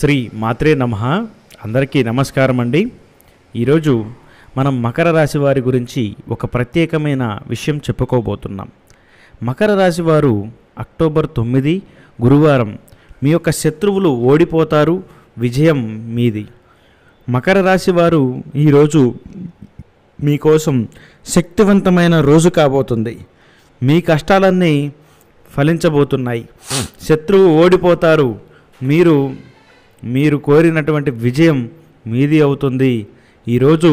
శ్రీ మాత్రే నమః. అందరికీ నమస్కారం అండి. ఈరోజు మనం మకర రాశి వారి గురించి ఒక ప్రత్యేకమైన విషయం చెప్పుకోబోతున్నాం. మకర రాశి వారు అక్టోబర్ 9 గురువారం మీ యొక్క శత్రువులు ఓడిపోతారు, విజయం మీది. మకర రాశి వారు ఈరోజు మీకోసం శక్తివంతమైన రోజు కాబోతుంది. మీ కష్టాలన్నీ ఫలించబోతున్నాయి. శత్రువు ఓడిపోతారు, మీరు కోరినటువంటి విజయం మీది అవుతుంది. ఈరోజు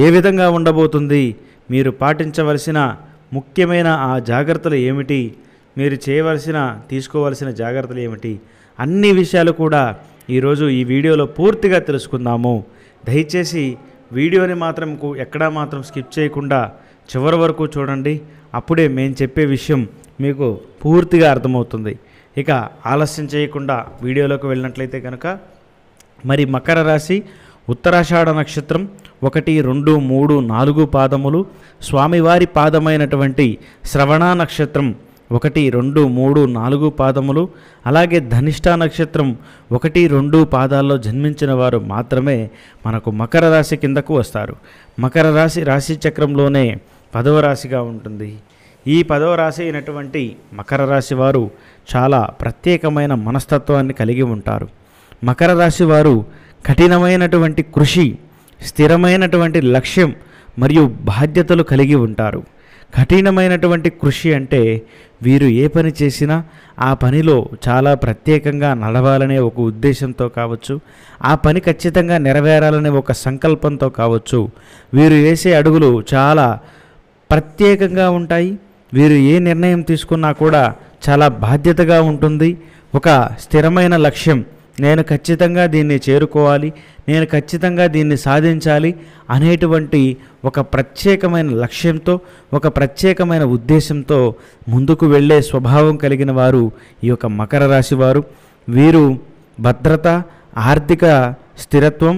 ఏ విధంగా ఉండబోతుంది, మీరు పాటించవలసిన ముఖ్యమైన ఆ జాగ్రత్తలు ఏమిటి, మీరు తీసుకోవలసిన జాగ్రత్తలు ఏమిటి, అన్ని విషయాలు కూడా ఈరోజు ఈ వీడియోలో పూర్తిగా తెలుసుకుందాము. దయచేసి వీడియోని మాత్రం ఎక్కడా మాత్రం స్కిప్ చేయకుండా చివరి వరకు చూడండి. అప్పుడే మేము చెప్పే విషయం మీకు పూర్తిగా అర్థమవుతుంది. ఇక ఆలస్యం చేయకుండా వీడియోలోకి వెళ్ళినట్లయితే కనుక, మరి మకర రాశి ఉత్తరాషాఢ నక్షత్రం 1, 2, 3, 4 పాదములు, స్వామివారి పాదమైనటువంటి శ్రవణ నక్షత్రం 1, 2, 3, 4 పాదములు, అలాగే ధనిష్ఠ నక్షత్రం 1, 2 పాదాల్లో జన్మించిన వారు మాత్రమే మనకు మకర రాశి కిందకు వస్తారు. మకర రాశి రాశి చక్రంలోనే 10వ రాశిగా ఉంటుంది. ఈ 10వ రాశి అయినటువంటి మకర రాశి వారు చాలా ప్రత్యేకమైన మనస్తత్వాన్ని కలిగి ఉంటారు. మకర రాశి వారు కఠినమైనటువంటి కృషి, స్థిరమైనటువంటి లక్ష్యం మరియు బాధ్యతలు కలిగి ఉంటారు. కఠినమైనటువంటి కృషి అంటే వీరు ఏ పని చేసినా ఆ పనిలో చాలా ప్రత్యేకంగా నడవాలనే ఒక ఉద్దేశంతో కావచ్చు, ఆ పని ఖచ్చితంగా నెరవేరాలనే ఒక సంకల్పంతో కావచ్చు, వీరు వేసే అడుగులు చాలా ప్రత్యేకంగా ఉంటాయి. వీరు ఏ నిర్ణయం తీసుకున్నా కూడా చాలా బాధ్యతగా ఉంటుంది. ఒక స్థిరమైన లక్ష్యం, నేను ఖచ్చితంగా దీన్ని చేరుకోవాలి, నేను ఖచ్చితంగా దీన్ని సాధించాలి అనేటువంటి ఒక ప్రత్యేకమైన లక్ష్యంతో, ఒక ప్రత్యేకమైన ఉద్దేశంతో ముందుకు వెళ్ళే స్వభావం కలిగిన వారు ఈ యొక్క మకర రాశి వారు. వీరు భద్రత, ఆర్థిక స్థిరత్వం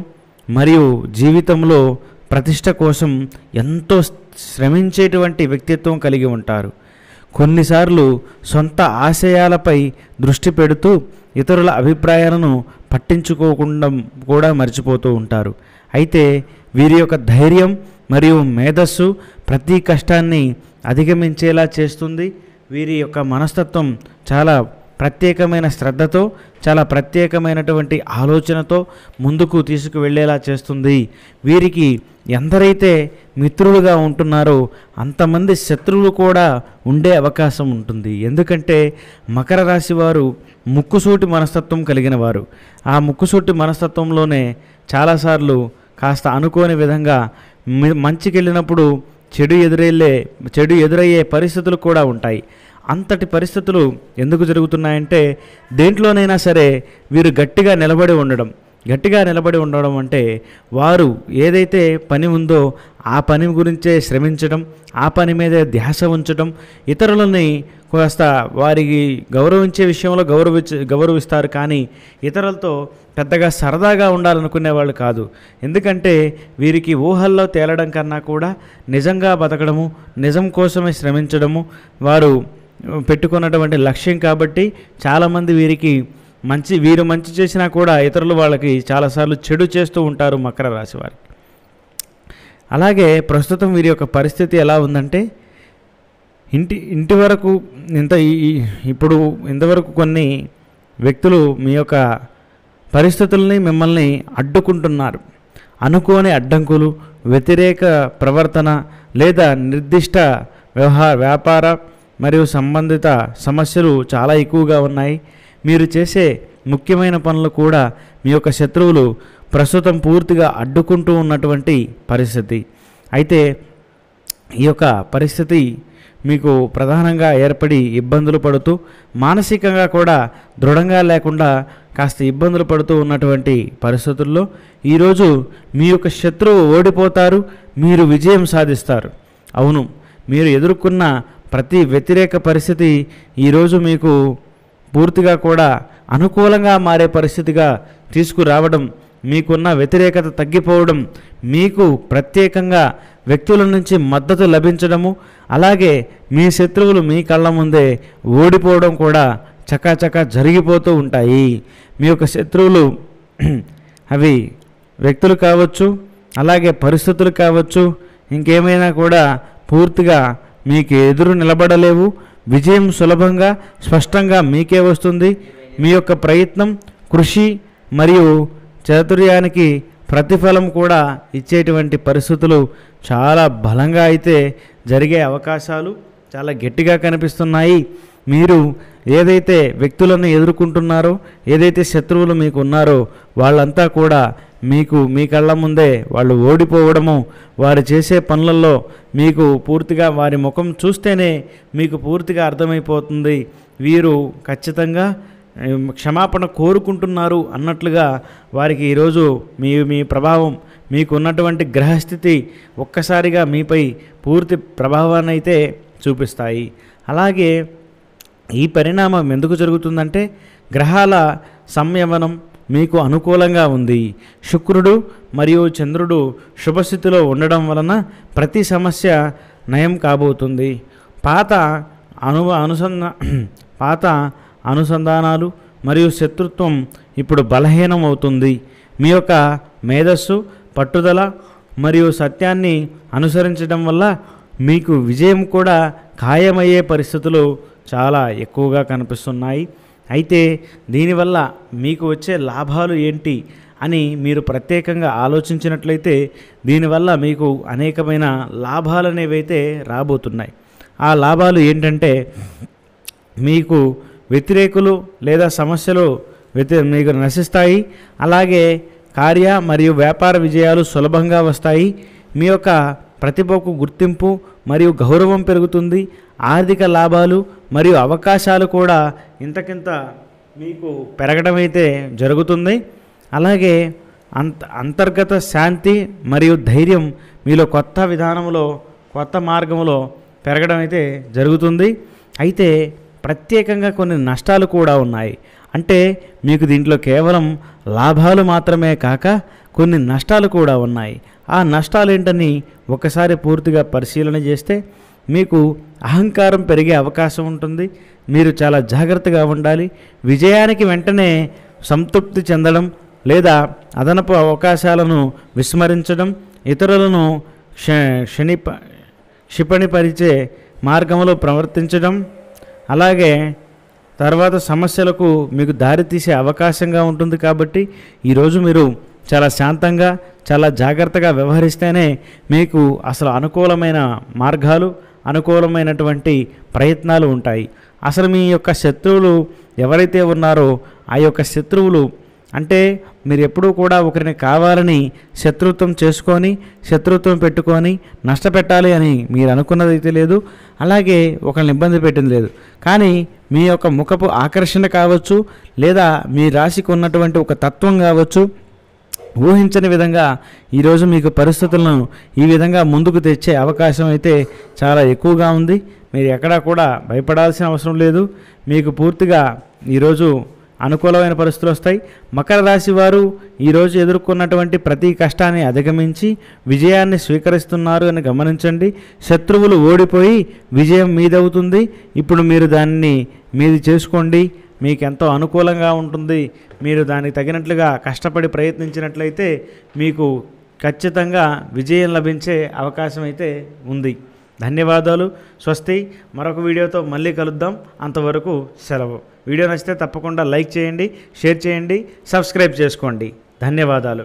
మరియు జీవితంలో ప్రతిష్ట కోసం ఎంతో శ్రమించేటువంటి వ్యక్తిత్వం కలిగి ఉంటారు. కొన్నిసార్లు సొంత ఆశయాలపై దృష్టి పెడుతూ ఇతరుల అభిప్రాయాలను పట్టించుకోకుండా కూడా మర్చిపోతూ ఉంటారు. అయితే వీరి యొక్క ధైర్యం మరియు మేధస్సు ప్రతి కష్టాన్ని అధిగమించేలా చేస్తుంది. వీరి యొక్క మనస్తత్వం చాలా ప్రత్యేకమైన శ్రద్ధతో, చాలా ప్రత్యేకమైనటువంటి ఆలోచనతో ముందుకు తీసుకువెళ్ళేలా చేస్తుంది. వీరికి ఎందరైతే మిత్రులుగా ఉంటున్నారో అంతమంది శత్రువులు కూడా ఉండే అవకాశం ఉంటుంది. ఎందుకంటే మకర రాశి వారు ముక్కుసూటి మనస్తత్వం కలిగిన వారు. ఆ ముక్కుసూటి మనస్తత్వంలోనే చాలాసార్లు కాస్త అనుకోని విధంగా మంచికెళ్ళినప్పుడు చెడు ఎదురయ్యే పరిస్థితులు కూడా ఉంటాయి. అంతటి పరిస్థితులు ఎందుకు జరుగుతున్నాయంటే, దేంట్లోనైనా సరే వీరు గట్టిగా నిలబడి ఉండడం అంటే వారు ఏదైతే పని ఉందో ఆ పని గురించే శ్రమించడం, ఆ పని మీదే ధ్యాస ఉంచడం, ఇతరులని కాస్త వారికి గౌరవించే విషయంలో గౌరవిస్తారు, కానీ ఇతరులతో పెద్దగా సరదాగా ఉండాలనుకునే వాళ్ళు కాదు. ఎందుకంటే వీరికి ఊహల్లో తేలడం కన్నా కూడా నిజంగా బతకడము, నిజం కోసమే శ్రమించడము వారు పెట్టుకున్నటువంటి లక్ష్యం. కాబట్టి చాలామంది వీరు మంచి చేసినా కూడా ఇతరులు వాళ్ళకి చాలాసార్లు చెడు చేస్తూ ఉంటారు మకర రాశి వారికి. అలాగే ప్రస్తుతం వీరి యొక్క పరిస్థితి ఎలా ఉందంటే, ఇంతవరకు కొన్ని వ్యక్తులు మీ యొక్క పరిస్థితుల్ని మిమ్మల్ని అడ్డుకుంటున్నారు. అనుకోని అడ్డంకులు, వ్యతిరేక ప్రవర్తన లేదా నిర్దిష్ట వ్యాపార మరియు సంబంధిత సమస్యలు చాలా ఎక్కువగా ఉన్నాయి. మీరు చేసే ముఖ్యమైన పనులు కూడా మీ యొక్క శత్రువులు ప్రస్తుతం పూర్తిగా అడ్డుకుంటూ ఉన్నటువంటి పరిస్థితి. అయితే ఈ యొక్క పరిస్థితి మీకు ప్రధానంగా ఏర్పడి ఇబ్బందులు పడుతూ, మానసికంగా కూడా దృఢంగా లేకుండా కాస్త ఇబ్బందులు పడుతూ ఉన్నటువంటి పరిస్థితుల్లో ఈరోజు మీ యొక్క శత్రువు ఓడిపోతారు, మీరు విజయం సాధిస్తారు. అవును, మీరు ఎదుర్కొన్న ప్రతి వ్యతిరేక పరిస్థితి ఈరోజు మీకు పూర్తిగా కూడా అనుకూలంగా మారే పరిస్థితిగా తీసుకురావడం, మీకున్న వ్యతిరేకత తగ్గిపోవడం, మీకు ప్రత్యేకంగా వ్యక్తుల నుంచి మద్దతు లభించడము, అలాగే మీ శత్రువులు మీ కళ్ళ ముందే ఓడిపోవడం కూడా చకాచకా జరిగిపోతూ ఉంటాయి. మీ యొక్క శత్రువులు అవి వ్యక్తులు కావచ్చు, అలాగే పరిస్థితులు కావచ్చు, ఇంకేమైనా కూడా పూర్తిగా మీకు ఎదురు నిలబడలేవు. విజయం సులభంగా స్పష్టంగా మీకే వస్తుంది. మీ యొక్క ప్రయత్నం, కృషి మరియు చాతుర్యానికి ప్రతిఫలం కూడా ఇచ్చేటువంటి పరిస్థితులు చాలా బలంగా అయితే జరిగే అవకాశాలు చాలా గట్టిగా కనిపిస్తున్నాయి. మీరు ఏదైతే వ్యక్తులను ఎదుర్కొంటున్నారో, ఏదైతే శత్రువులు మీకు ఉన్నారో వాళ్ళంతా కూడా మీకు మీ కళ్ళ ముందే వాళ్ళు ఓడిపోవడము, వారు చేసే పనులలో మీకు పూర్తిగా వారి ముఖం చూస్తేనే మీకు పూర్తిగా అర్థమైపోతుంది వీరు ఖచ్చితంగా క్షమాపణ కోరుకుంటున్నారు అన్నట్లుగా వారికి ఈరోజు మీ ప్రభావం, మీకు ఉన్నటువంటి గ్రహస్థితి ఒక్కసారిగా మీపై పూర్తి ప్రభావాన్ని అయితే చూపిస్తాయి. అలాగే ఈ పరిణామం ఎందుకు జరుగుతుందంటే గ్రహాల సంయమనం మీకు అనుకూలంగా ఉంది. శుక్రుడు మరియు చంద్రుడు శుభస్థితిలో ఉండడం వలన ప్రతి సమస్య నయం కాబోతుంది. పాత అనుసంధానాలు మరియు శత్రుత్వం ఇప్పుడు బలహీనం అవుతుంది. మీ యొక్క మేధస్సు, పట్టుదల మరియు సత్యాన్ని అనుసరించడం వల్ల మీకు విజయం కూడా ఖాయమయ్యే పరిస్థితులు చాలా ఎక్కువగా కనిపిస్తున్నాయి. అయితే దీనివల్ల మీకు వచ్చే లాభాలు ఏంటి అని మీరు ప్రత్యేకంగా ఆలోచించినట్లయితే దీనివల్ల మీకు అనేకమైన లాభాలు అనేవి అయితే రాబోతున్నాయి. ఆ లాభాలు ఏంటంటే మీకు వ్యతిరేకులు లేదా సమస్యలు మీకు నశిస్తాయి. అలాగే కార్య మరియు వ్యాపార విజయాలు సులభంగా వస్తాయి. మీ యొక్క ప్రతిభకు గుర్తింపు మరియు గౌరవం పెరుగుతుంది. ఆర్థిక లాభాలు మరియు అవకాశాలు కూడా ఇంతకింత మీకు పెరగడం అయితే జరుగుతుంది. అలాగే అంతర్గత శాంతి మరియు ధైర్యం మీలో కొత్త విధానంలో, కొత్త మార్గంలో పెరగడం అయితే జరుగుతుంది. అయితే ప్రత్యేకంగా కొన్ని నష్టాలు కూడా ఉన్నాయి. అంటే మీకు దీంట్లో కేవలం లాభాలు మాత్రమే కాక కొన్ని నష్టాలు కూడా ఉన్నాయి. ఆ నష్టాలు ఏంటని ఒకసారి పూర్తిగా పరిశీలన చేస్తే మీకు అహంకారం పెరిగే అవకాశం ఉంటుంది. మీరు చాలా జాగ్రత్తగా ఉండాలి. విజయానికి వెంటనే సంతృప్తి చెందడం లేదా అదనపు అవకాశాలను విస్మరించడం, ఇతరులను క్షిపణిపరిచే మార్గంలో ప్రవర్తించడం, అలాగే తర్వాత సమస్యలకు మీకు దారితీసే అవకాశంగా ఉంటుంది. కాబట్టి ఈరోజు మీరు చాలా శాంతంగా, చాలా జాగ్రత్తగా వ్యవహరిస్తేనే మీకు అసలు అనుకూలమైన మార్గాలు, అనుకూలమైనటువంటి ప్రయత్నాలు ఉంటాయి. అసలు మీ యొక్క శత్రువులు ఎవరైతే ఉన్నారో ఆ యొక్క శత్రువులు అంటే మీరు ఎప్పుడూ కూడా ఒకరిని కావాలని శత్రుత్వం చేసుకొని, శత్రుత్వం పెట్టుకొని నష్టపెట్టాలి అని మీరు అనుకున్నదైతే లేదు. అలాగే ఒకరిని ఇబ్బంది పెట్టింది లేదు. కానీ మీ యొక్క ముఖపు ఆకర్షణ కావచ్చు, లేదా మీ రాశికి ఉన్నటువంటి ఒక తత్వం కావచ్చు, ఊహించని విధంగా ఈరోజు మీకు పరిస్థితులను ఈ విధంగా ముందుకు తెచ్చే అవకాశం అయితే చాలా ఎక్కువగా ఉంది. మీరు ఎక్కడా కూడా భయపడాల్సిన అవసరం లేదు. మీకు పూర్తిగా ఈరోజు అనుకూలమైన పరిస్థితులు వస్తాయి. మకర రాశి వారు ఈరోజు ఎదుర్కొన్నటువంటి ప్రతి కష్టాన్ని అధిగమించి విజయాన్ని స్వీకరిస్తున్నారు అని గమనించండి. శత్రువులు ఓడిపోయి విజయం మీదవుతుంది. ఇప్పుడు మీరు దాన్ని మీది చేసుకోండి. మీకు ఎంతో అనుకూలంగా ఉంటుంది. మీరు దానికి తగినట్లుగా కష్టపడి ప్రయత్నించినట్లయితే మీకు ఖచ్చితంగా విజయం లభించే అవకాశం అయితే ఉంది. ధన్యవాదాలు. స్వస్తి. మరొక వీడియోతో మళ్ళీ కలుద్దాం. అంతవరకు సెలవు. వీడియో నచ్చితే తప్పకుండా లైక్ చేయండి, షేర్ చేయండి, సబ్స్క్రైబ్ చేసుకోండి. ధన్యవాదాలు.